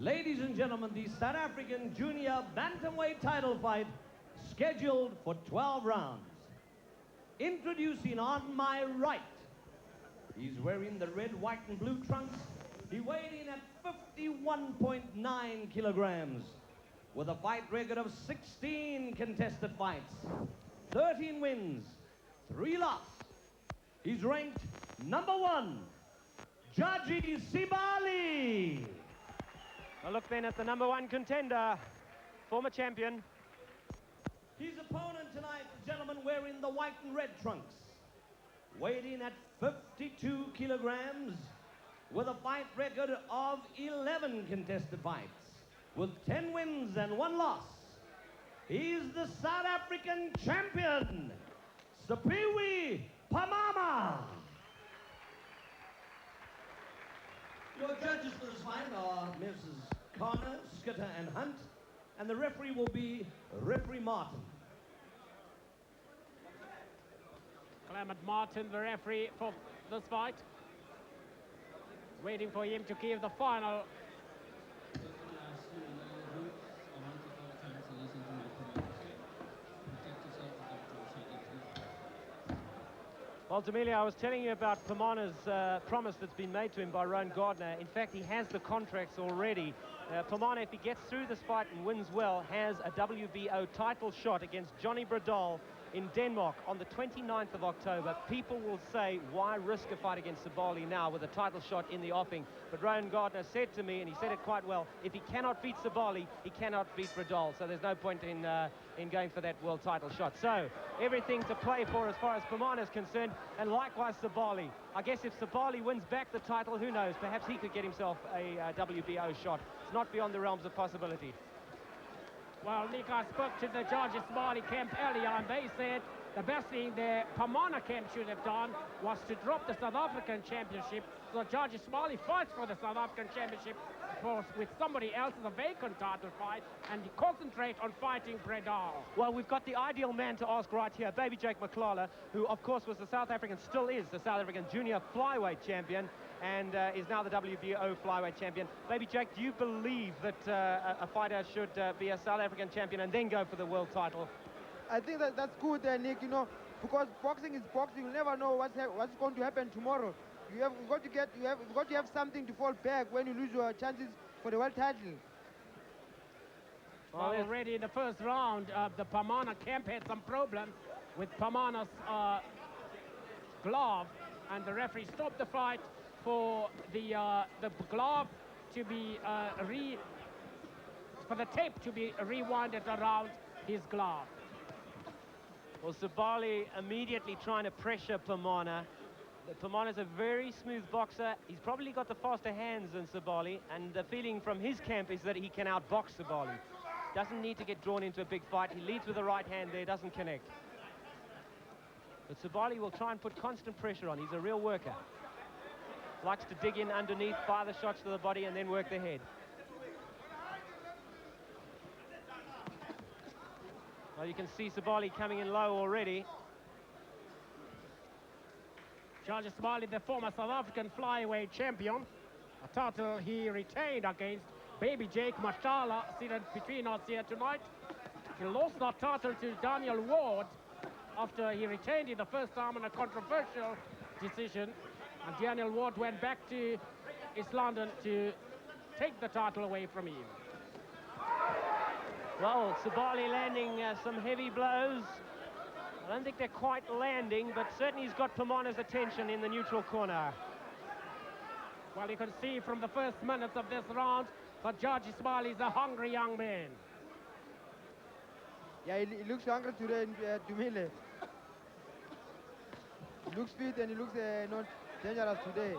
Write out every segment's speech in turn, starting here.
Ladies and gentlemen, the South African Junior Bantamweight title fight scheduled for 12 rounds. Introducing on my right, he's wearing the red, white and blue trunks. He weighed in at 51.9 kilograms with a fight record of 16 contested fights, 13 wins, 3 losses. He's ranked number 1, Jaji Sibali. A look then at the number 1 contender, former champion. His opponent tonight, gentlemen, wearing the white and red trunks, weighed in at 52 kilograms with a fight record of 11 contested fights, with 10 wins and 1 loss. He's the South African champion, Simphiwe Pamana. Your judges for this fight are Mrs. Connor, Skitter and Hunt, and the referee will be Referee Martin. Clement Martin, the referee for this fight. Waiting for him to give the final. Well, D'Amelio, I was telling you about Pamana's promise that's been made to him by Rowan Gardner. In fact, he has the contracts already. Pamana, if he gets through this fight and wins well, has a WBO title shot against Johnny Bradal in Denmark on the 29th of October. People will say, why risk a fight against Sibali now with a title shot in the offing? But Rowan Gardner said to me, and he said it quite well, if he cannot beat Sibali, he cannot beat Bradal. So there's no point in going for that world title shot. So everything to play for as far as Pamana is concerned, and likewise Sibali. I guess if Sibali wins back the title, who knows? Perhaps he could get himself a WBO shot. It's not beyond the realms of possibility. Well, Nick, I spoke to the Jaji Sibali camp earlier, and they said the best thing the Pamana camp should have done was to drop the South African championship, so Jaji Sibali fights for the South African championship with somebody else in a vacant title fight, and concentrate on fighting Bradal. Well, we've got the ideal man to ask right here, Baby Jake McClellan, who of course was the South African, still is the South African junior flyweight champion, and is now the WBO flyweight champion. Baby Jake, do you believe that a fighter should be a South African champion and then go for the world title? I think that's good, Nick, you know, because boxing is boxing. You never know what's going to happen tomorrow. You've got to have something to fall back when you lose your chances for the world title. Well, already in the first round, the Pamana camp had some problems with Pamana's glove, and the referee stopped the fight for the glove to be for the tape to be rewinded around his glove. Well, Sibali immediately trying to pressure Pamana. Pamana's a very smooth boxer. He's probably got the faster hands than Sibali, and the feeling from his camp is that he can outbox Sibali. Doesn't need to get drawn into a big fight. He leads with the right hand there, doesn't connect. But Sibali will try and put constant pressure on. He's a real worker. Likes to dig in underneath, fire the shots to the body, and then work the head. Well, you can see Sibali coming in low already. Jaji Sibali, the former South African flyweight champion, a title he retained against Baby Jake Mashala, seated between us here tonight. He lost that title to Daniel Ward after he retained it the first time in a controversial decision. And Daniel Ward went back to East London to take the title away from him. Well, Sibali landing some heavy blows. I don't think they're quite landing, but certainly he's got Pamana's attention in the neutral corner. Well, you can see from the first minutes of this round that Jaji Sibali is a hungry young man. Yeah, he looks hungry today, D'Amelio. He looks fit and he looks not dangerous today.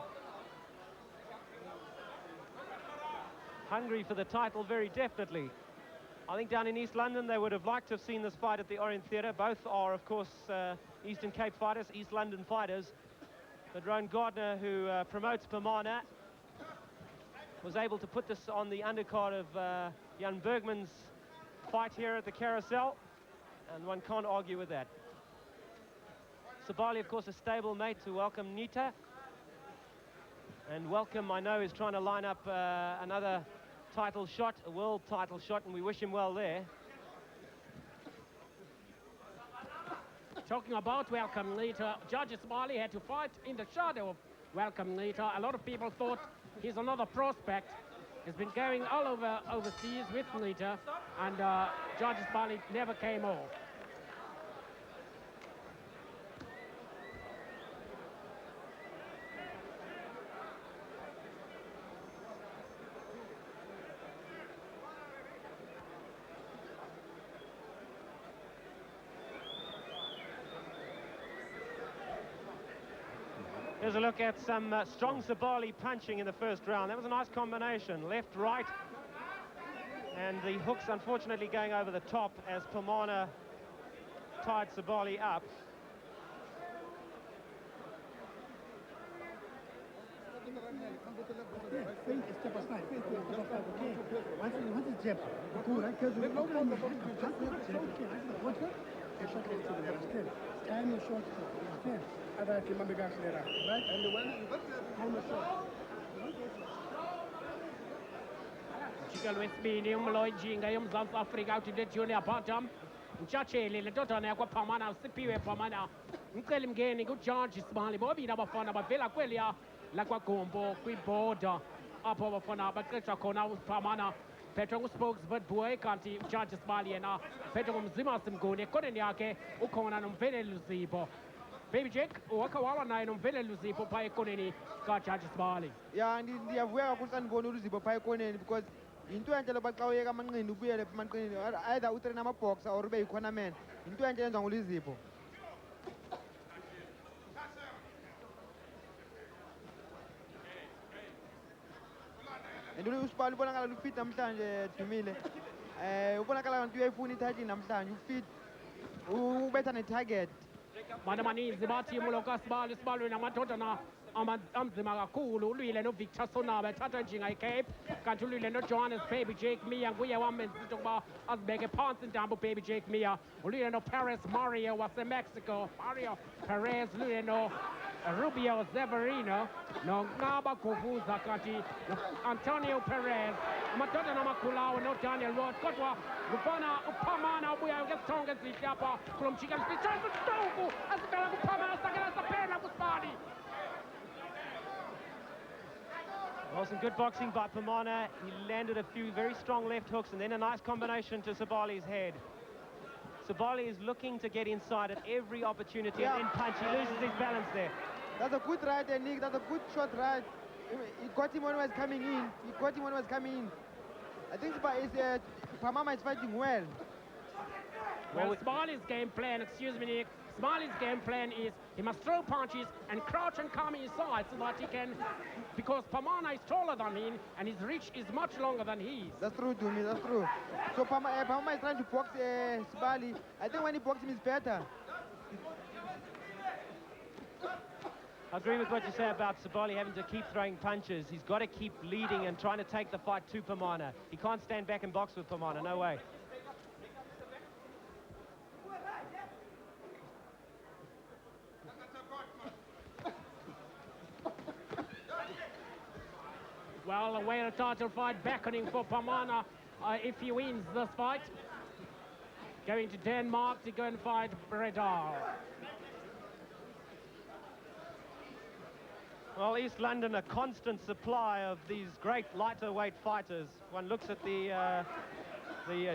Hungry for the title, very definitely. I think down in East London they would have liked to have seen this fight at the Orient Theatre. Both are, of course, Eastern Cape fighters, East London fighters. But Rowan Gardner, who promotes Pamana, was able to put this on the undercard of Jan Bergman's fight here at the Carousel, and one can't argue with that. Sibali, of course, a stable mate to welcome Nita. And Welcome, I know, is trying to line up another title shot, a world title shot, and we wish him well there. Talking about welcome leader, Jaji Sibali had to fight in the shadow of welcome leader. A lot of people thought he's another prospect. He's been going all over overseas with leader, and Jaji Sibali never came off. Here's a look at some strong Sibali punching in the first round. That was a nice combination, left, right. And the hooks unfortunately going over the top as Pamana tied Sibali up. Umjikelo wesibini umloyinjinga yomzantsi Afrika out the junior bottom. Mtshayeli le ndodana yakwaPamana Simphiwe Pamana. Umceli mngeni nguJaji Sibali. Bobabini abafana bavela kweliya lakwagombo kwiborder apho abafana baqeshwa khona uPamana phethwe nguSpokesman Boy kanti uJaji Sibali yena phethwe ngumzima Simguni ekoneni yakhe ukhona noMveleli Luzibo. Baby Jake, wakha wawa naye noMveleli Luzibo phaa ekoneni kaJaji Sibali. Yeah, ndiyavuya kakhulu xa ndibona uLuzibo phaa ekoneni because yinto entle loba xa uyeka amanqindi ubuyele emanqindini either utrena amabhoxa or ube yi-cornerman. Yinto entle yenziwa nguLuzibo. And uSibali ubonakala lufit namhlanje Dumile. Ubonakala nto uyayifuna i-title namhlanje ufit ubetha ne-target. Abantu amaninzi bathi umulo kaSibali, Sibali namadodana amzima kakhulu. Ulwile noVictor Sonaba ethatha njinga iCape, kanti ulwile noJohannes Baby Jake Mia nguye wamenza into yokuba azibeke phantsi intambo Baby Jake Mia. Ulwile noPerez Mario waseMexico, Mario Perez, ulwile noRubio Zeverino, noNqaba Govuza kanti Antonio Perez. Amadodana amakhulu noDaniel Roth, kodwa ngufana uPamana ubuyayo ngesithongo ezihle apha kulo mjikelo sithatha isitoku asibheka kuPamana sakela saphela kuSibali. Well, some good boxing by Pamana. He landed a few very strong left hooks and then a nice combination to Sibali's head. Sibali is looking to get inside at every opportunity and then punch. He loses his balance there. That's a good right there, Nick. That's a good shot right. He got him when he was coming in. He got him when he was coming in. I think Pamana is fighting well. Well, Sibali's game plan, excuse me, Nick. Sibali's game plan is he must throw punches and crouch and come inside so that he can, because Pamana is taller than him and his reach is much longer than his. That's true, Dumi, that's true. So Pamana is trying to box Sibali. I think when he boxes him, it's better. I agree with what you say about Sibali having to keep throwing punches. He's got to keep leading and trying to take the fight to Pamana. He can't stand back and box with Pamana, no way. Well, away a title fight beckoning for Pamana if he wins this fight. Going to Denmark to go and fight Bredal. Well, East London, a constant supply of these great lighter weight fighters. One looks at the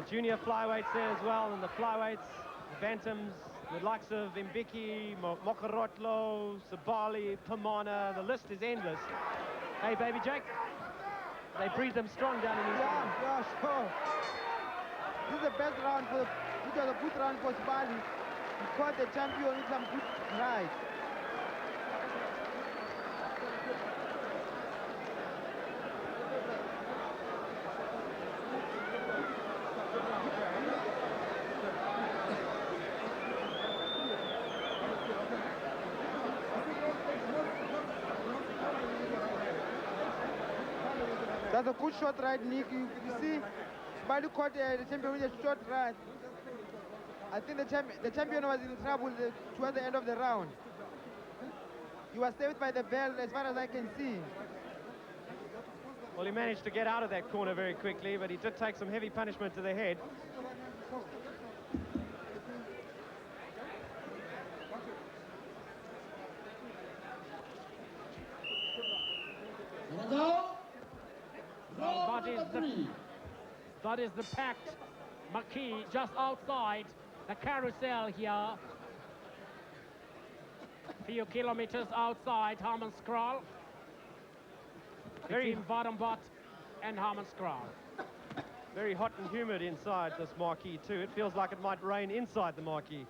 junior flyweights there as well, and the flyweights, the bantams, the likes of Mbiki, Mokorotlo, Sibali, Pamana. The list is endless. Hey, Baby Jake, they breed them strong down in East London. Yeah, sure. This is the best round for. It was a good round for Sibali. He caught the champion with some good right. That's a good shot right, Nick. You see, Sibali caught the champion with a short right. I think the champion was in trouble towards the end of the round. He was saved by the bell as far as I can see. Well, he managed to get out of that corner very quickly, but he did take some heavy punishment to the head. Well, that is the packed marquee just outside the carousel here. A few kilometers outside Hammanskraal. Between Bantamweight and Hammanskraal. Very hot and humid inside this marquee too. It feels like it might rain inside the marquee.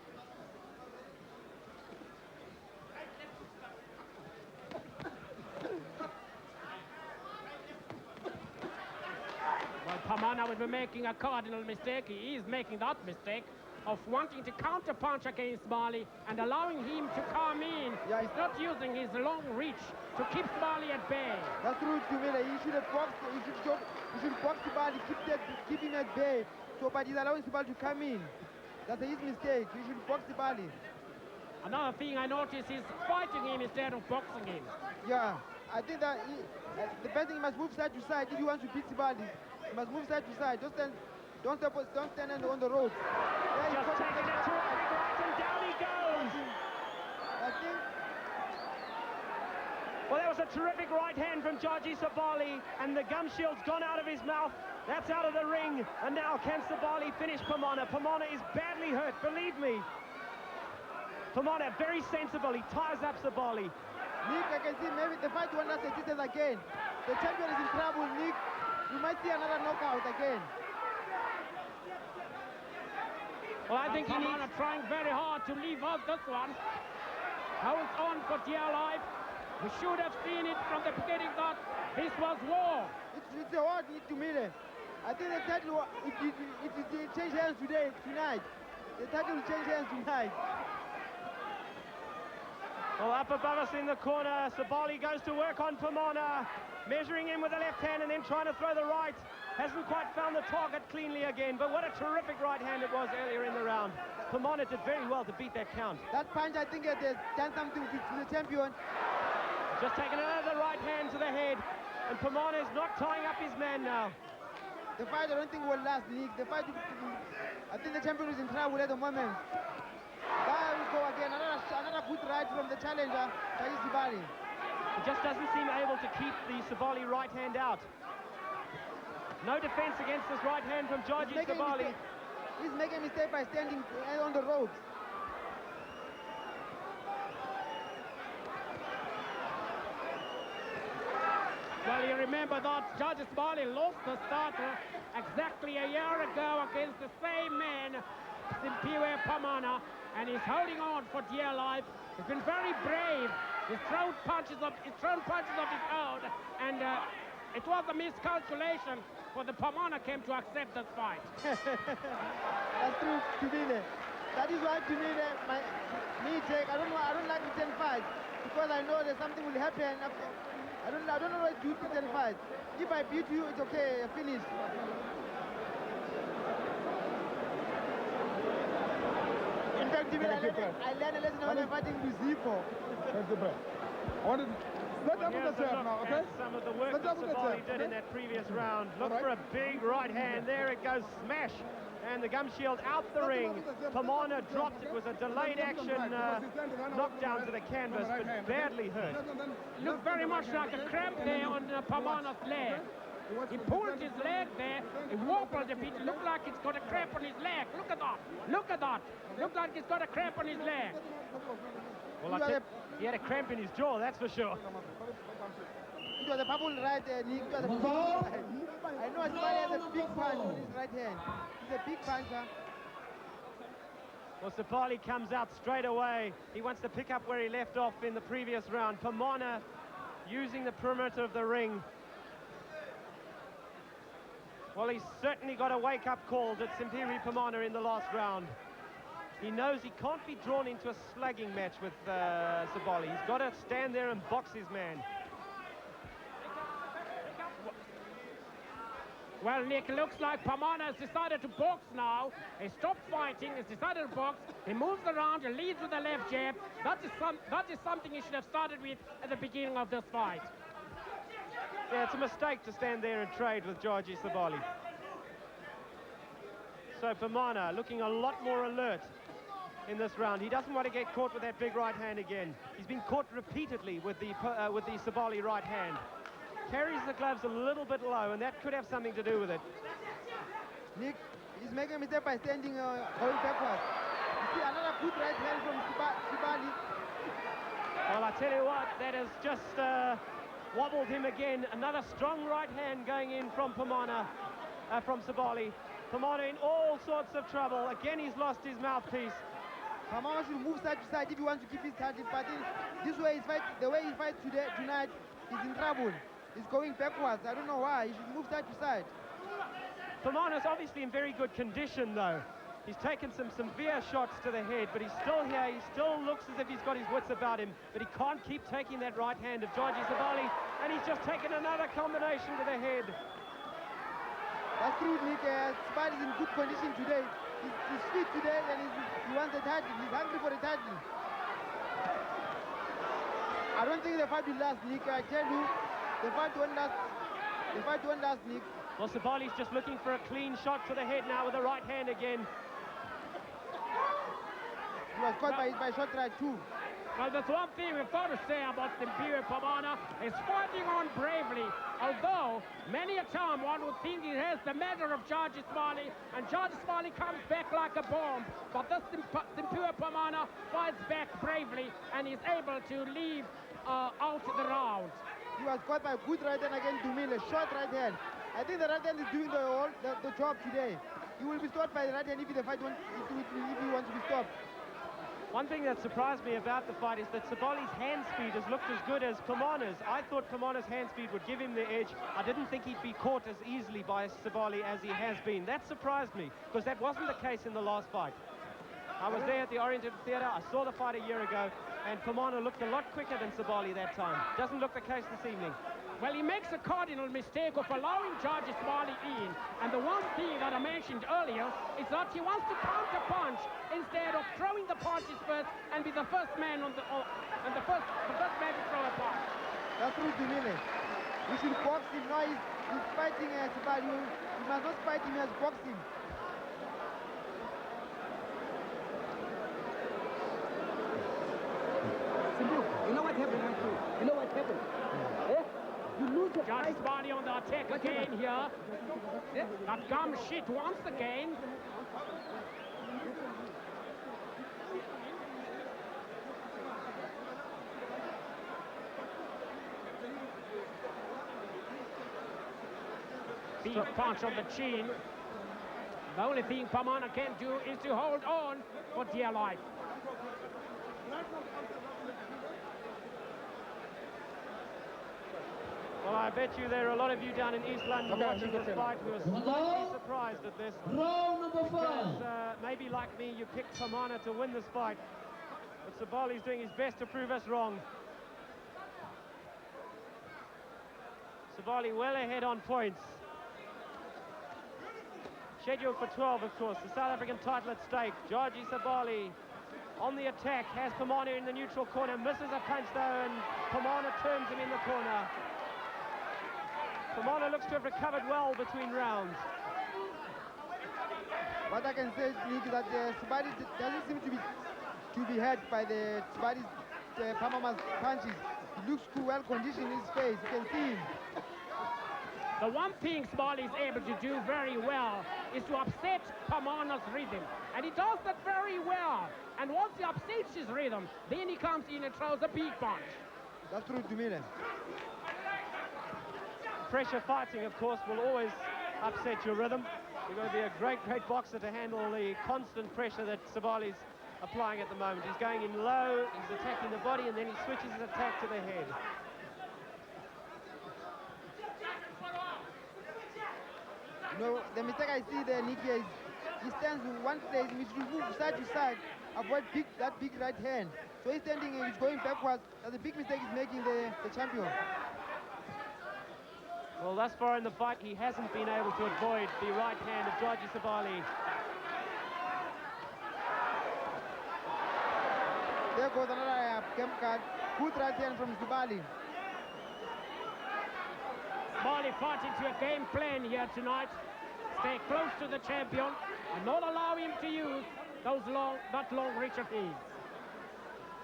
Well, Pamana will be making a cardinal mistake. He is making that mistake of wanting to counter-punch against Sibali and allowing him to come in. Yeah, he's not using his long reach to keep Sibali at bay. That's true, Tumile. He should have boxed. He should box Sibali, keep him at bay. So, but he's allowing Sibali to come in. That's his mistake. He should box Sibali. Another thing I noticed is fighting him instead of boxing him. Yeah, I think that the best thing, he must move side to side if he wants to beat Sibali. He must move side to side. Don't stand on the road. Yeah, Just taking it to a big right, and down he goes. I think. Well, that was a terrific right hand from Jaji Sibali, and the gum shield's gone out of his mouth. That's out of the ring, and now can Sibali finish Pamana? Pamana is badly hurt, believe me. Pamana, very sensible. He ties up Sibali. Nick, I can see maybe the fight won't last again. The champion is in trouble, Nick. You might see another knockout again. Well, I think Pamana trying very hard to leave out this one. Holds on for dear life. We should have seen it from the beginning that this was war. It's a war, Nick, to me. I think the title, it will change hands tonight. The title will change hands tonight. Well, up above us in the corner, Sibali goes to work on Pamana, measuring in with the left hand and then trying to throw the right. Hasn't quite found the target cleanly again, but what a terrific right hand it was earlier in the round. Pamana did very well to beat that count. That punch, I think, has done something to the champion. Just taking another right hand to the head, and Pamana is not tying up his man now. The fight, I don't think will last, Nick. The fight, I think the champion is in trouble at the moment. There we go again, another good right from the challenger, Jaji Sibali. He just doesn't seem able to keep the Sibali right hand out. No defense against this right hand from Jaji Sibali. He's making a mistake by standing on the ropes. Well, you remember that Jaji Sibali lost the starter exactly a year ago against the same man, Simphiwe Pamana, and he's holding on for dear life. He's been very brave. He's thrown punches of his own, and it was a miscalculation for the Pamana came to accept this fight. That's true, Tumile. That is why Tumile, I don't like the 10 fights because I know that something will happen. I don't know what to do to 10 fights. If I beat you, it's okay, finish. In fact, I learned a lesson when I'm fighting Luzifo. That's the best. Let's have a chair now, okay? Some of the work that Sibali did in that previous round. Look for a big right hand. There it goes, smash. And the gum shield out the ring. Pamana dropped. It was a delayed action knockdown to the canvas, but badly hurt. Looked very much like a cramp there on Pamana's leg. He pulled his leg there, he wobbled a bit, it looked like it's got a cramp on his leg. Look at that, look at that. Looked like he's got a cramp on his leg. Well, he had a cramp in his jaw, that's for sure. It was a purple right there, Nick. I know Sibali has a big punch on his right hand. He's a big puncher. Well, Sibali comes out straight away. He wants to pick up where he left off in the previous round. Pamana using the perimeter of the ring. Well, he's certainly got a wake-up call at Simphiwe Pamana in the last round. He knows he can't be drawn into a slugging match with Sibali. He's got to stand there and box his man. Well, Nick, looks like Pamana has decided to box now. He stopped fighting, he's decided to box. He moves around, he leads with the left jab. That is something he should have started with at the beginning of this fight. Yeah, it's a mistake to stand there and trade with Jaji Sibali. So Pamana looking a lot more alert in this round. He doesn't want to get caught with that big right hand again. He's been caught repeatedly with the Sibali right hand. Carries the gloves a little bit low, and that could have something to do with it. Nick, he's making a mistake by standing going backwards. You see another good right hand from Sibali. Well, I tell you what, that has just wobbled him again. Another strong right hand going in from Pamana, from Sibali. Pamana in all sorts of trouble. Again, he's lost his mouthpiece. Pamana should move side to side if he wants to keep his title. But this way, the way he fights tonight, he's in trouble. He's going backwards. I don't know why. He should move side to side. Pamana's obviously in very good condition, though. He's taken some severe shots to the head, but he's still here. He still looks as if he's got his wits about him, but he can't keep taking that right hand of Jaji Sibali, and he's just taken another combination to the head. That's true, Nick. Sibali's in good condition today. He's fit today, and he wants the title. He's hungry for the title. I don't think the fight will last, Nick. I tell you, the fight won't last. The fight won't last, Nick. Well, Sibali's just looking for a clean shot to the head now with the right hand again. He was caught by shot right too. Well, there's one thing we've got to say about Simphiwe Pamana. He's fighting on bravely, although many a time one would think he has the measure of Jaji Sibali, and Jaji Sibali comes back like a bomb. But this Simphiwe Pamana fights back bravely and is able to leave out the round. He was caught by a good right hand again, Dumile, short right hand. I think the right hand is doing the job today. He will be stopped by the right hand if the fight if he wants to be stopped. One thing that surprised me about the fight is that Sibali's hand speed has looked as good as Pamana's. I thought Pamana's hand speed would give him the edge. I didn't think he'd be caught as easily by Sibali as he has been. That surprised me, because that wasn't the case in the last fight. I was there at the Orient Theatre. I saw the fight a year ago, and Pamana looked a lot quicker than Sibali that time. Doesn't look the case this evening. Well, he makes a cardinal mistake of allowing Jaji Sibali in, and the one thing that I mentioned earlier is that he wants to counter punch instead of throwing the punches first and be the first man on the first man to throw a punch. That's true, Dumile. We should box him. Now he's fighting Sibali. We must not fight him, he has boxed him. You know what happened, Andrew? You know what happened? Eh? You lose the Jaji fight. Sibali on the attack again here. Eh? That gum shit once again. Big punch on the chin. The only thing Pamana can do is to hold on for dear life. Well, I bet you there are a lot of you down in East London watching this fight who are slightly surprised at this. Round number 5. Because maybe like me, you picked Pamana to win this fight. But Sibali's doing his best to prove us wrong. Sibali well ahead on points. Scheduled for 12, of course. The South African title at stake. Jaji Sibali on the attack. Has Pamana in the neutral corner. Misses a punch, though, and Pamana turns him in the corner. Pamana looks to have recovered well between rounds. What I can say, Nick, is that Sibali doesn't seem to be hurt by the Sibali's Pamana's punches. He looks well conditioned in his face. You can see him. The one thing Sibali is able to do very well is to upset Pamana's rhythm. And he does that very well. And once he upsets his rhythm, then he comes in and throws a big punch. That's true, Dumile. Pressure fighting, of course, will always upset your rhythm. You've got to be a great, great boxer to handle the constant pressure that Sibali's applying at the moment. He's going in low, he's attacking the body, and then he switches his attack to the head. You know, the mistake I see there, Nick, is he stands in one place, which will move side to side, avoid that big right hand. So he's standing and he's going backwards. That's a big mistake he's making the champion. Well, thus far in the fight, he hasn't been able to avoid the right hand of Jaji Sibali. There goes another camp card. Good right hand from Sibali. Sibali fought into a game plan here tonight. Stay close to the champion and not allow him to use that long reach of his.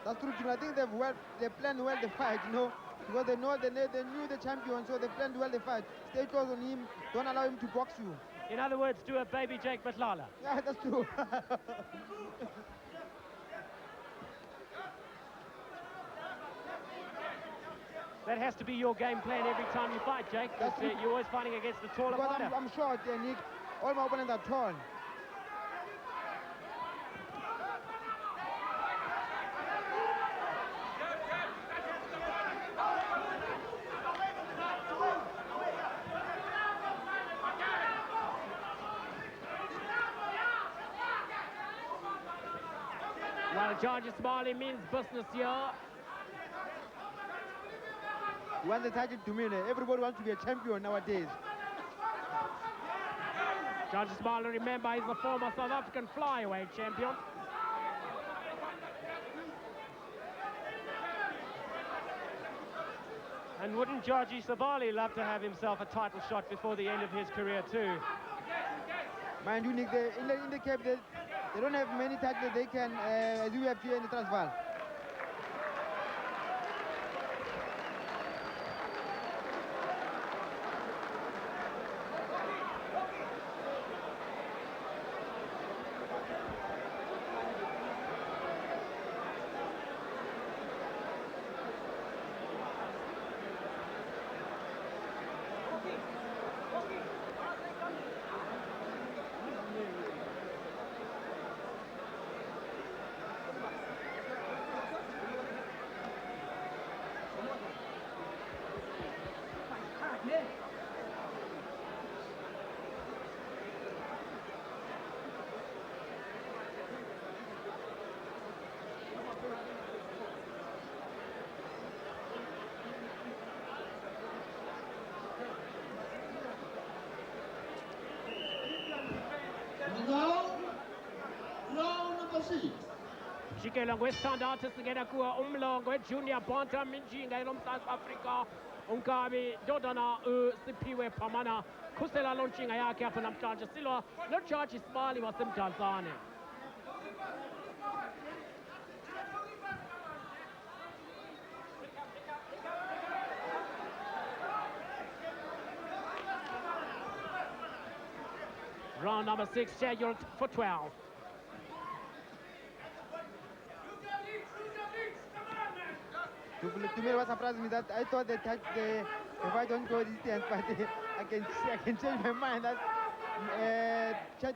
That's true, Jimmy. I think they planned well the fight, you know, because they knew the champion, so they planned well the fight. Stay close on him, don't allow him to box you. In other words, do a baby Jake Matlala. Yeah, that's true. That has to be your game plan every time you fight, Jake, because you're always fighting against the taller Because fighter. I'm short, Nick. All my opponents are tall. Well, Jaji Sibali means business here. You want the title to win. Everybody wants to be a champion nowadays. Jaji Sibali, remember, is the former South African flyweight champion. And wouldn't Jaji Sibali love to have himself a title shot before the end of his career too? Mind you, Nick, in the Cape, they don't have many titles they can, as you have here in the Transvaal. Jikela ngwesithandathu singena kuwo umlongo we-junior bantam injinga elomzantsi afrika unkabi ndodana Simphiwe Pamana khusela loo ntshinga yakhe apha namhlanje silwa nojaji Sibali wasemdantsane. Round number 6 scheduled for 12. To me, what surprised me that I thought that if I don't go distance, but I can change my mind. That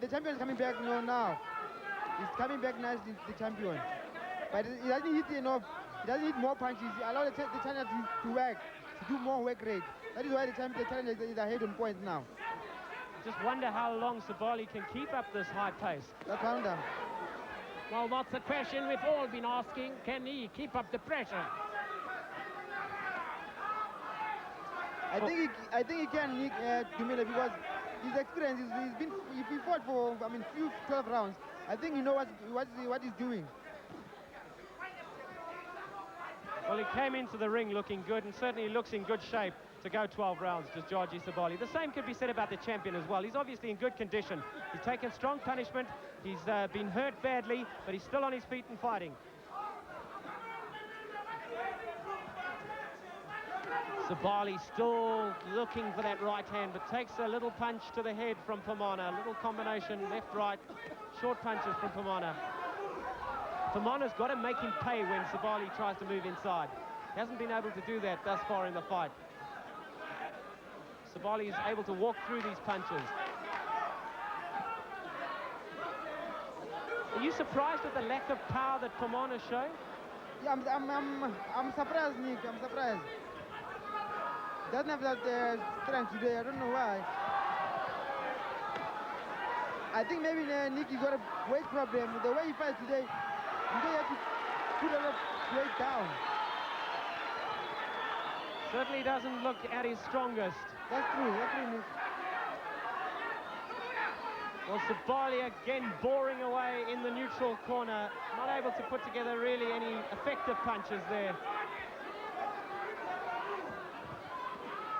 the champion is coming back now. He's coming back nicely, the champion. But he doesn't hit enough. He doesn't hit more punches. He allows the challenger to work, to do more work rate. That is why the challenger is ahead on points now. Just wonder how long Sibali can keep up this high pace. That's wonder. Well, that's the question we've all been asking. Can he keep up the pressure? I think he can, Nick, Dumile, because his experience if he fought for few 12 rounds, I think he knows what he's doing. Well, he came into the ring looking good and certainly looks in good shape to go 12 rounds, does Jaji Sibali. The same could be said about the champion as well. He's obviously in good condition. He's taken strong punishment. He's been hurt badly, but he's still on his feet and fighting. Sibali still looking for that right hand, but takes a little punch to the head from Pamana. A little combination, left, right, short punches from Pamana. Pamana's got to make him pay when Sibali tries to move inside. He hasn't been able to do that thus far in the fight. Sibali is able to walk through these punches. Are you surprised at the lack of power that Pamana showed? Yeah, I'm surprised, Nick. I'm surprised. Doesn't have that strength today. I don't know why. I think maybe Nick got a weight problem. The way he fights today, you don't have to put a lot of weight down. Certainly doesn't look at his strongest. That's true, Nick. Well, Sibali again boring away in the neutral corner. Not able to put together really any effective punches there.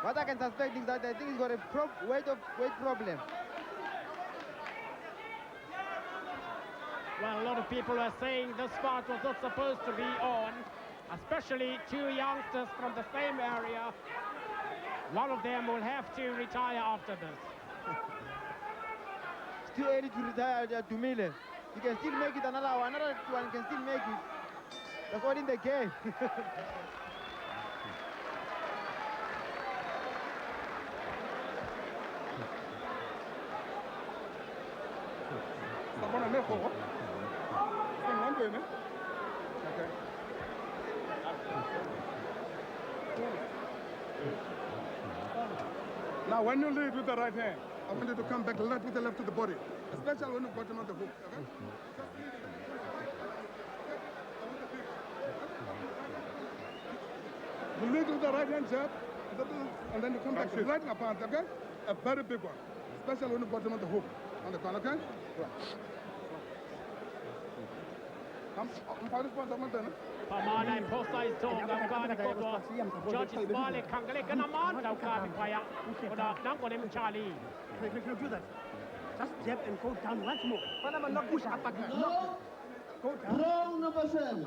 What I can suspect is that I think he's got a weight problem. Well, a lot of people are saying this fight was not supposed to be on, especially two youngsters from the same area. One of them will have to retire after this. It's too early to retire Dumile. You can still make it, another one can still make it. That's all in the game. Now, when you lead with the right hand, I want you to come back with the left to the body, especially when you bottom of the hook. Okay? You lead with the right hand jab, and then you come back right in a punch, okay? A very big one, especially when you bottom of the hook on the corner, okay? Pamana imposa isonga ukani kodwa Jaji Sibali khangeleka namandla ukani phaya kodwa nango nemchali. Can you do that? Just jab and go down once more. Panama not push up again. Go down. Round number 7.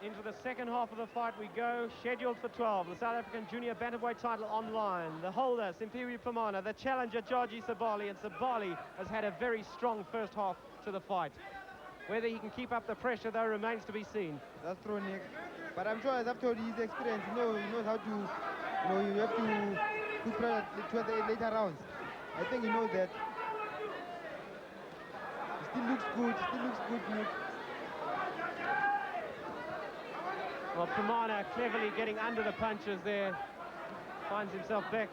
Into the second half of the fight we go, scheduled for 12. The South African Junior Bantamweight title online. The holder, Simphiwe Pamana, the challenger, Jaji Sibali, and Sibali has had a very strong first half to the fight. Whether he can keep up the pressure, though, remains to be seen. That's true, Nick. But I'm sure after his experience, he knows how to, you have to press towards the later rounds. I think he knows that. He still looks good, Nick. Well, Pamana cleverly getting under the punches there. Finds himself back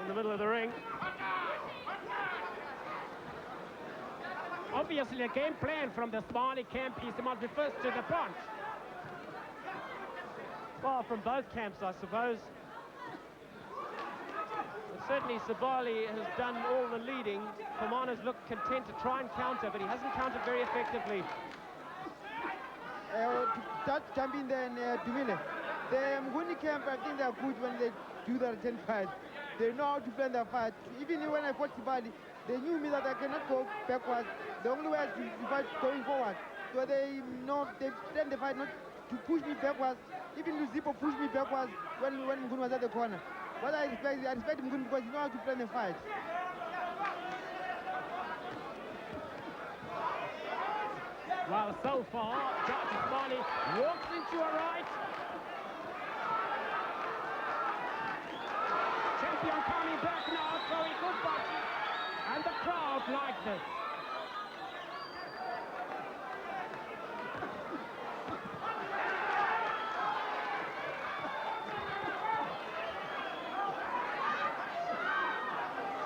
in the middle of the ring. Obviously, the game plan from the Sibali camp is he must be first to the punch. Well, from both camps, I suppose. But certainly, Sibali has done all the leading. Pamana's looked content to try and counter, but he hasn't countered very effectively. To jump in there and Dumile. The Mguni camp, I think they're good when they do their 10 fights. They know how to plan their fight. Even when I fought Sibali, they knew me that I cannot go backwards. The only way is to fight going forward. So they plan the fight not to push me backwards. Even Luzipo pushed me backwards when Mguni was at the corner. What I respect Mguni because he knows how to plan the fight. Well, so far, Jaji Sibali walks into a right. Champion coming back now, throwing good punches. And the crowd like this.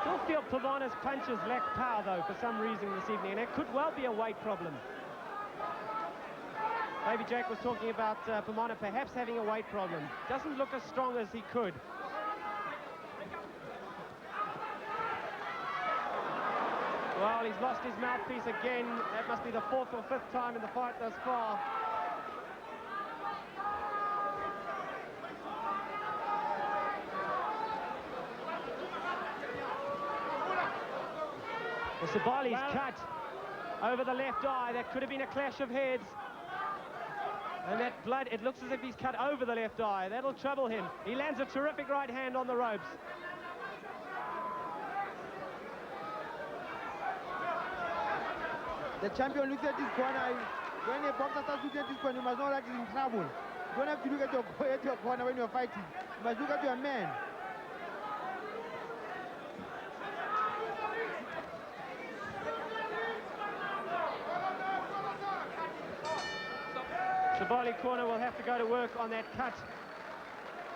Still feel Pamana's punches lack power, though, for some reason this evening, and it could well be a weight problem. Baby Jake was talking about Pamana perhaps having a weight problem. Doesn't look as strong as he could. Well, he's lost his mouthpiece again. That must be the 4th or 5th time in the fight thus far. Well, Sibali's cut over the left eye. That could have been a clash of heads. And that blood, it looks as if he's cut over the left eye. That'll trouble him. He lands a terrific right hand on the ropes. The champion looks at this corner. When a boxer starts looking at this corner, you must know that he's in trouble. You don't have to look at your corner when you're fighting. You must look at your man. Sibali corner will have to go to work on that cut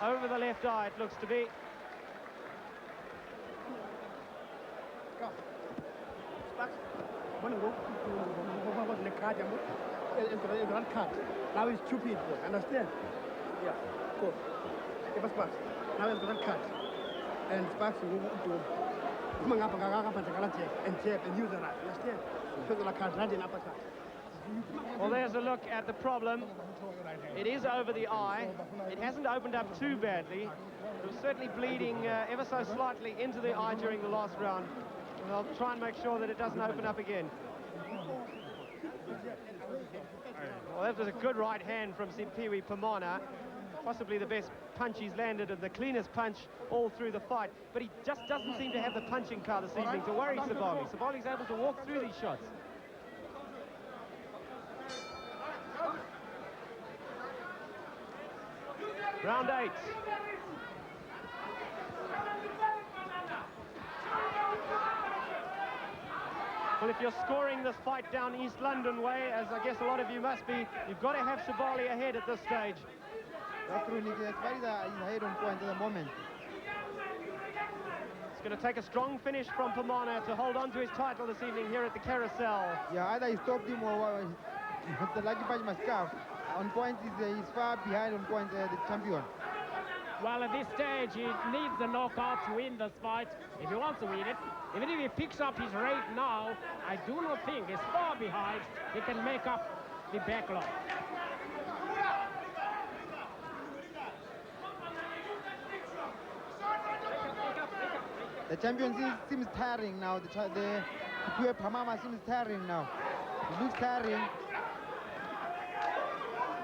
over the left eye, it looks to be. Now it's stupid, understand? Yeah, go. Give us pass. Now it's going to cut. And Sparks will do. And jab and use the right, understand? Because the card right in uppercut. Well, there's a look at the problem. It is over the eye. It hasn't opened up too badly. It was certainly bleeding ever so slightly into the eye during the last round. And I'll try and make sure that it doesn't open up again. Well, that was a good right hand from Simphiwe Pamana. Possibly the best punch he's landed and the cleanest punch all through the fight. But he just doesn't seem to have the punching power this evening to worry Sibali. Sibali's able to walk through these shots. Round 8. Well, if you're scoring this fight down East London way, as I guess a lot of you must be, you've got to have Sibali ahead at this stage. That's true, Nick. Sibali is ahead on points at the moment. It's going to take a strong finish from Pamana to hold on to his title this evening here at the Carousel. Yeah, either he stopped him or the lucky punch must come. On points, he's far behind on points, the champion. Well, at this stage, he needs a knockout to win this fight if he wants to win it. Even if he picks up his rate now, I do not think he's far behind. He can make up the backlog. The champion seems tiring now. The Pamana seems tiring now. He looks tiring.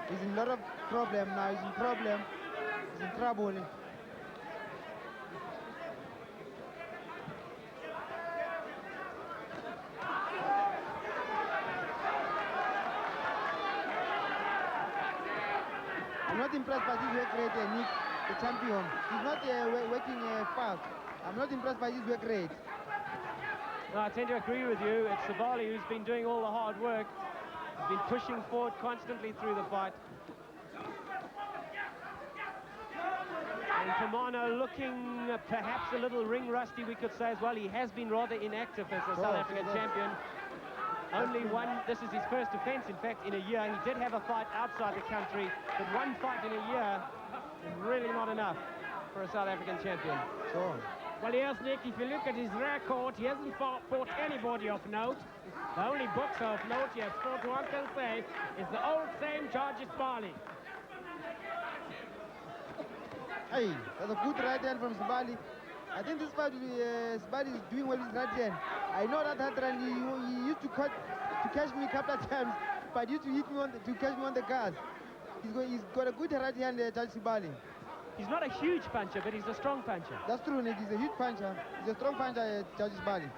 He's in a lot of problem now. He's in problem. He's in trouble. I'm not impressed by his work rate, Nick, the champion. He's not working fast. I'm not impressed by his work rate. No, I tend to agree with you. It's Sibali who's been doing all the hard work. He's been pushing forward constantly through the fight. And Pamana looking perhaps a little ring rusty, we could say as well. He has been rather inactive as a South African champion. Only one, this is his first defense, in fact, in a year. He did have a fight outside the country, but one fight in a year is really not enough for a South African champion. Sure. Well, yes, Nick, if you look at his record, he hasn't fought anybody of note. The only boxer of note he has fought, one can say, is the old same Jaji Sibali. Hey, that's a good right hand from Sibali. I think this fight, Sibali is doing well with his right hand. I know that hand he used to catch me a couple of times, but used to hit me to catch me on the guards. He's got a good right hand, Jaji Sibali. He's not a huge puncher, but he's a strong puncher. That's true, Nick. He's a huge puncher. He's a strong puncher, Jaji Sibali.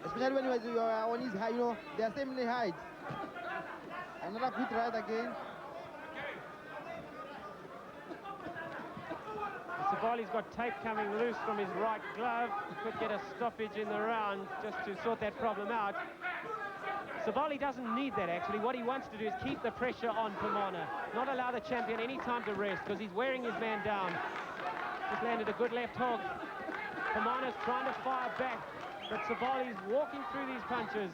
Especially when you are on his height, you know, they are same height. Another good right again. Sibali's got tape coming loose from his right glove. He could get a stoppage in the round just to sort that problem out. Sibali doesn't need that, actually. What he wants to do is keep the pressure on Pamana, not allow the champion any time to rest, because he's wearing his man down. Just landed a good left hook. Pamana's trying to fire back, but Sibali's walking through these punches.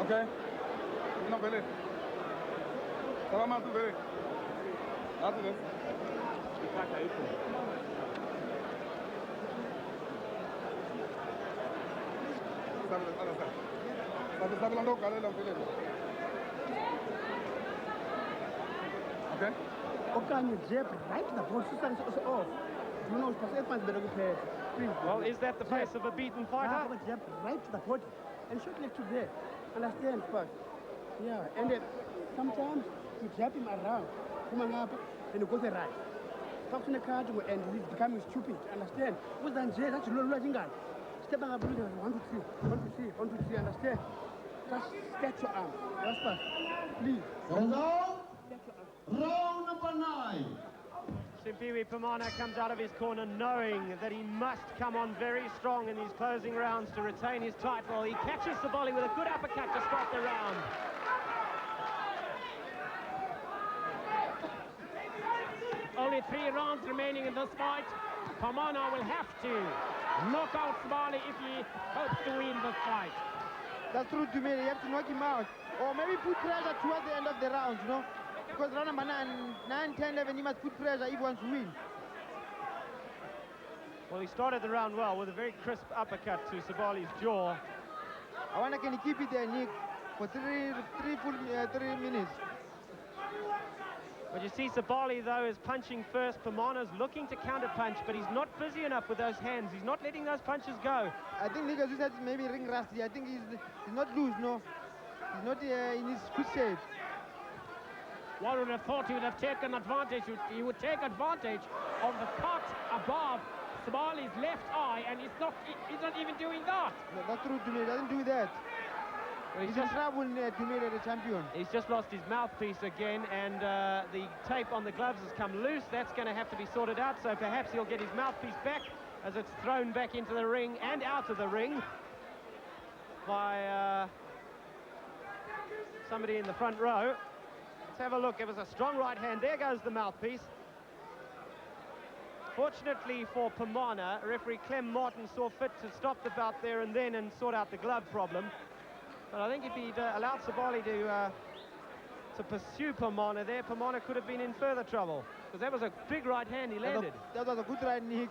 Okay. No, Billy. Salamat to Billy. After this. Okay. Okanye jab right to the ball, so off. You know, please. Well, is that the face of a beaten fighter? Jab right to the body and shot left to there. Understand first. Yeah, and then sometimes you jab him around, coming up, and you go the right. Talk to the card and he's becoming stupid. Understand? Who's that jab? That's low guy. Step up, 1 to 3, 1 to 3, 1 to 3. Understand? Just stretch your arm. That's fast. Please. Round number 9. Simphiwe Pamana comes out of his corner knowing that he must come on very strong in these closing rounds to retain his title. He catches Sibali with a good uppercut to start the round. Only 3 rounds remaining in this fight. Pamana will have to knock out Sibali if he hopes to win this fight. That's true to me. You have to knock him out. Or maybe put pressure towards the end of the round, you know. Because round number 9, 10, 11, he must put pressure if he wants to win. Well, he started the round well with a very crisp uppercut to Sibali's jaw. I wonder can he keep it there, Nick, for 3 minutes. But you see Sibali, though, is punching first. Pamana's looking to counter-punch, but he's not busy enough with those hands. He's not letting those punches go. I think Nick, as you said, maybe ring rusty. I think he's not loose, no. He's not in his good shape. One would have thought he would have taken advantage. He would take advantage of the cut above Sibali's left eye, and he's not even doing that. No, that's true to me. He doesn't do that. Well, he's in trouble to me, the champion. He's just lost his mouthpiece again, and the tape on the gloves has come loose. That's going to have to be sorted out, so perhaps he'll get his mouthpiece back as it's thrown back into the ring and out of the ring by somebody in the front row. Let's have a look. It was a strong right hand. There goes the mouthpiece. Fortunately for Pamana, referee Clem Martin saw fit to stop the bout there and then and sort out the glove problem. But I think if he'd allowed Sibali to pursue Pamana there, Pamana could have been in further trouble, because that was a big right hand he landed. That was a good right, Nick.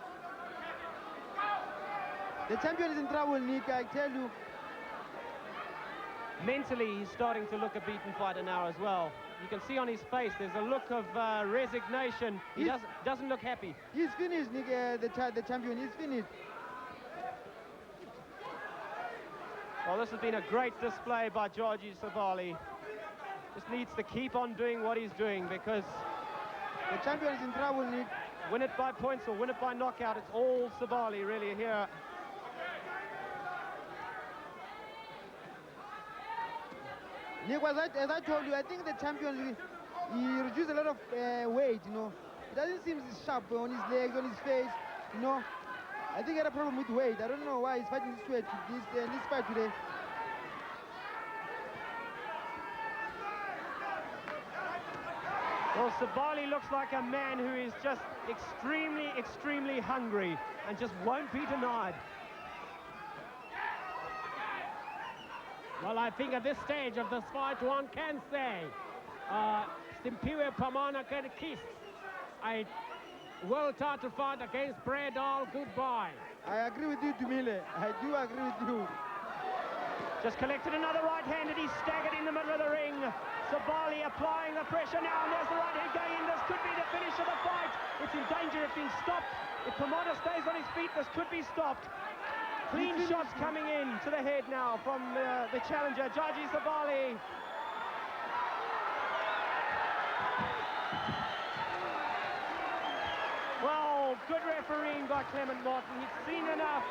The champion is in trouble, Nick, I tell you. Mentally, he's starting to look a beaten fighter now as well. You can see on his face there's a look of resignation. He doesn't look happy. He's finished, Nick, the champion. He's finished. Well, this has been a great display by Jaji Sibali. Just needs to keep on doing what he's doing, because the champion is in trouble, Nick. Win it by points or win it by knockout, it's all Sibali really here. Nick, as I told you, I think the champion, he reduced a lot of weight, you know. It doesn't seem sharp on his legs, on his face, you know. I think he had a problem with weight. I don't know why he's fighting this way, this fight today. Well, Sibali looks like a man who is just extremely, extremely hungry and just won't be denied. Well, I think at this stage of this fight, one can say Simphiwe Pamana can kiss a world title fight against Bredal goodbye. I agree with you, Dumile. I do agree with you. Just collected another right hand and he's staggered in the middle of the ring. Sibali applying the pressure now, and there's the right hand going in. This could be the finish of the fight. It's in danger of being stopped. If Pamana stays on his feet, this could be stopped. Clean shots coming in to the head now from the challenger, Jaji Sibali. Well, good refereeing by Clement Martin. He'd seen enough.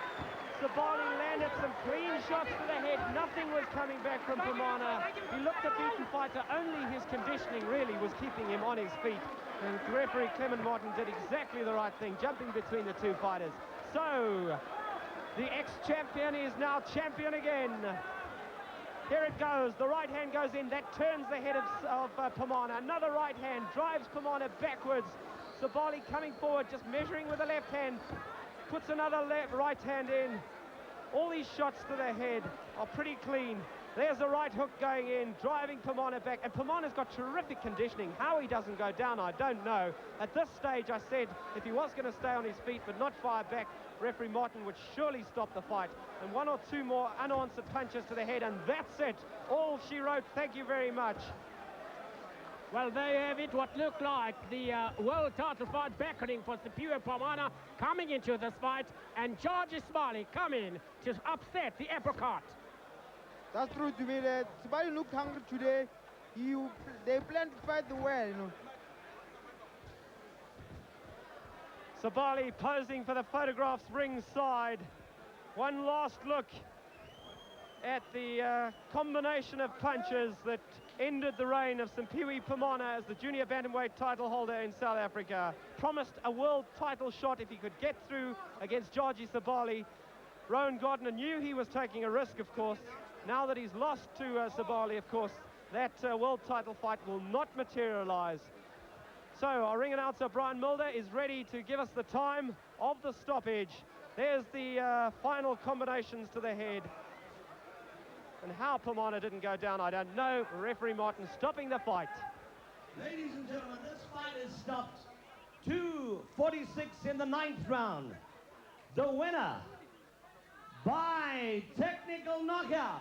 Sibali landed some clean shots to the head. Nothing was coming back from Pamana. He looked a beaten fighter. Only his conditioning really was keeping him on his feet. And referee Clement Martin did exactly the right thing, jumping between the two fighters. So the ex-champion is now champion again. Here it goes. The right hand goes in. That turns the head of Pamana. Another right hand drives Pamana backwards. Sibali coming forward, just measuring with the left hand. Puts another right hand in. All these shots to the head are pretty clean. There's the right hook going in, driving Pamana back. And Pamana's got terrific conditioning. How he doesn't go down, I don't know. At this stage, I said if he was going to stay on his feet but not fire back, referee Martin would surely stop the fight. And one or two more unanswered punches to the head, and that's it. All she wrote. Thank you very much. Well, there you have it, what looked like the world title fight beckoning for Simphiwe Pamana coming into this fight, and Jaji Sibali coming to upset the apricot. That's true to me. Sibali looked hungry today. They planned to fight well, you know. Sibali posing for the photographs ringside. One last look at the combination of punches that ended the reign of Simphiwe Pamana as the junior bantamweight title holder in South Africa. Promised a world title shot if he could get through against Jaji Sibali. Rowan Gardner knew he was taking a risk, of course. Now that he's lost to Sibali, of course, that world title fight will not materialize. So our ring announcer Brian Mulder is ready to give us the time of the stoppage. There's the final combinations to the head. And how Pamana didn't go down, I don't know. Referee Martin stopping the fight. Ladies and gentlemen, this fight is stopped. 2:46 in the 9th round. The winner by technical knockout.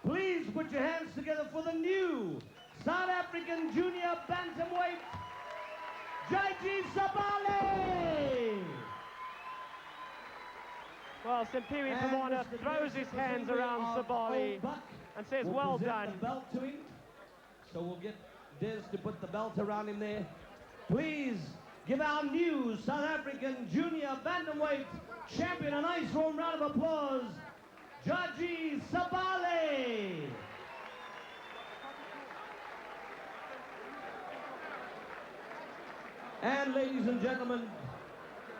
Please put your hands together for the new South African Junior Bantamweight, Jaji Sibali. Well, Simphiwe Pamana throws his hands around Sibali and says, well done. The belt to him. So we'll get Des to put the belt around him there. Please give our new South African Junior Bantamweight champion a nice warm round of applause, Jaji Sibali. And ladies and gentlemen,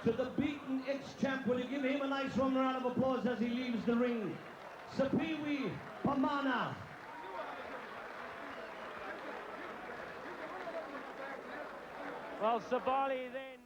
to the beaten ex-champ, will you give him a nice warm round of applause as he leaves the ring? Simphiwe Pamana. Well, Sibali then